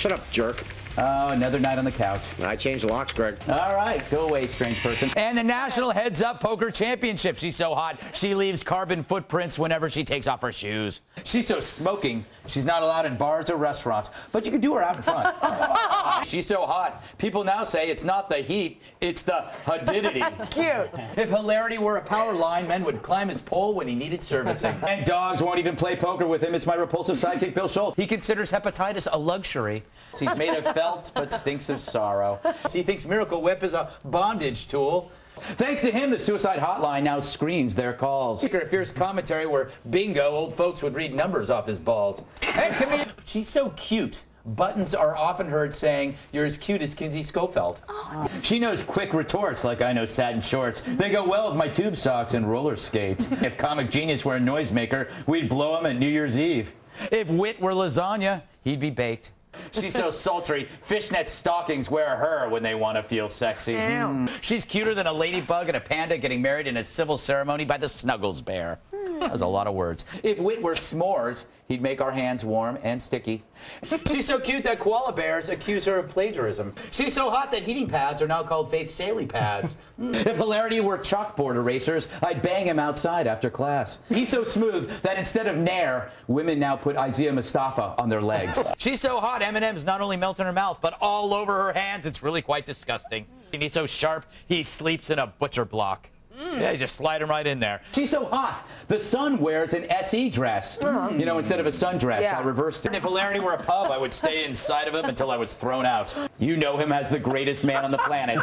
Shut up, jerk. Oh, another night on the couch. I changed the locks, Greg. All right, go away, strange person. And the National Heads Up Poker Championship. She's so hot, she leaves carbon footprints whenever she takes off her shoes. She's so smoking, she's not allowed in bars or restaurants, but you can do her out in front. She's so hot, people now say it's not the heat, it's the hudidity. Cute. If hilarity were a power line, men would climb his pole when he needed servicing. And dogs won't even play poker with him. It's my repulsive sidekick, Bill Schultz. He considers hepatitis a luxury. He's made of felt, but stinks of sorrow. He thinks Miracle Whip is a bondage tool. Thanks to him, the suicide hotline now screens their calls. A fierce commentary where, bingo, old folks would read numbers off his balls. And comedian, she's so cute. Buttons are often heard saying, "You're as cute as Kinsey Schofield." Oh. She knows quick retorts like I know satin shorts. They go well with my tube socks and roller skates. If Comic Genius were a noisemaker, we'd blow him at New Year's Eve. If wit were lasagna, he'd be baked. She's so sultry, fishnet stockings wear her when they want to feel sexy. She's cuter than a ladybug and a panda getting married in a civil ceremony by the Snuggles Bear. That was a lot of words. If wit were s'mores, he'd make our hands warm and sticky. She's so cute that koala bears accuse her of plagiarism. She's so hot that heating pads are now called Faith Saley pads. If hilarity were chalkboard erasers, I'd bang him outside after class. He's so smooth that instead of Nair, women now put Isaiah Mustafa on their legs. She's so hot, M&M's not only melt in her mouth, but all over her hands. It's really quite disgusting. And he's so sharp, he sleeps in a butcher block. Yeah, you just slide him right in there. She's so hot, the sun wears an SE dress. You know, instead of a sundress, I reversed it. If hilarity were a pub, I would stay inside of him until I was thrown out. You know him as the greatest man on the planet.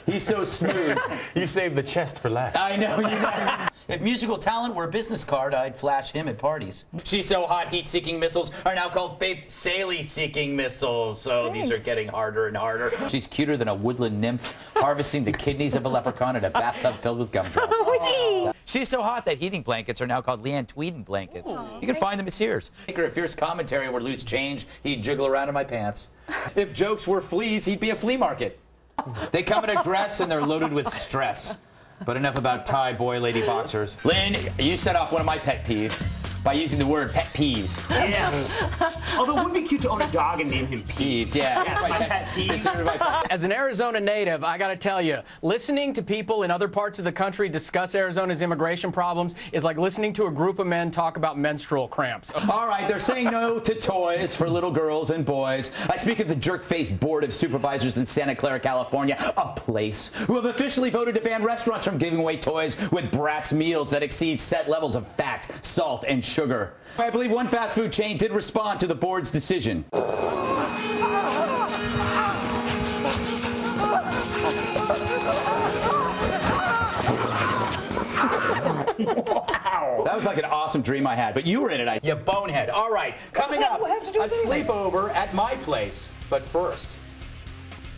He's so smooth. You saved the chest for last. I know, you know. If musical talent were a business card, I'd flash him at parties. She's so hot, heat-seeking missiles are now called Faith Saley-seeking missiles. So these are getting harder and harder. She's cuter than a woodland nymph harvesting the kidneys of a leprechaun in a bathtub filled with gumdrops. She's so hot that heating blankets are now called Leanne Tweeden blankets. You can find them at Sears. If a fierce commentary were loose change, he'd jiggle around in my pants. If jokes were fleas, he'd be a flea market. They come in a dress and they're loaded with stress. But enough about Thai boy lady boxers. Lynn, you set off one of my pet peeves by using the word pet peeves. Yes. Although it would be cute to own a dog and name him Peeves, yeah. That's my pet peeve. As an Arizona native, I got to tell you, listening to people in other parts of the country discuss Arizona's immigration problems is like listening to a group of men talk about menstrual cramps. All right, they're saying no to toys for little girls and boys. I speak of the jerk-faced Board of Supervisors in Santa Clara, California, a place, who have officially voted to ban restaurants from giving away toys with Bratz meals that exceed set levels of fat, salt, and sugar. I believe one fast food chain did respond to the board's decision. Wow. That was like an awesome dream I had, but you were in it, you bonehead. All right, coming up, a sleepover at my place. But first,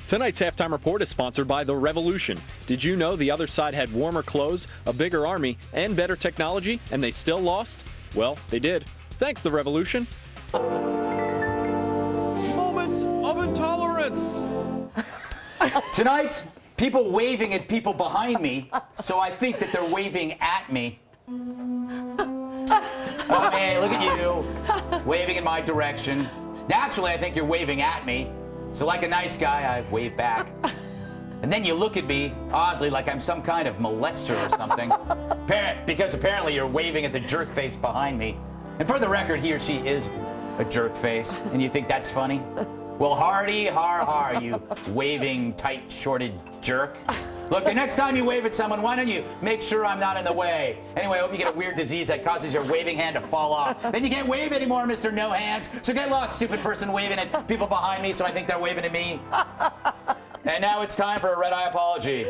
tonight's halftime report is sponsored by The Revolution. Did you know the other side had warmer clothes, a bigger army, and better technology, and they still lost? Well, they did. Thanks, The Revolution. Moment of intolerance. tonight, people waving at people behind me, so I think that they're waving at me. Oh, man, look at you, waving in my direction. Naturally, I think you're waving at me. So like a nice guy, I wave back. And then you look at me, oddly, like I'm some kind of molester or something. Because apparently you're waving at the jerk face behind me. And for the record, he or she is a jerk face. And you think that's funny? Well, hardy har har, you waving, tight-shorted jerk. Look, the next time you wave at someone, why don't you make sure I'm not in the way? Anyway, I hope you get a weird disease that causes your waving hand to fall off. Then you can't wave anymore, Mr. No Hands. So get lost, stupid person waving at people behind me, so I think they're waving at me. And now it's time for a RedEye apology.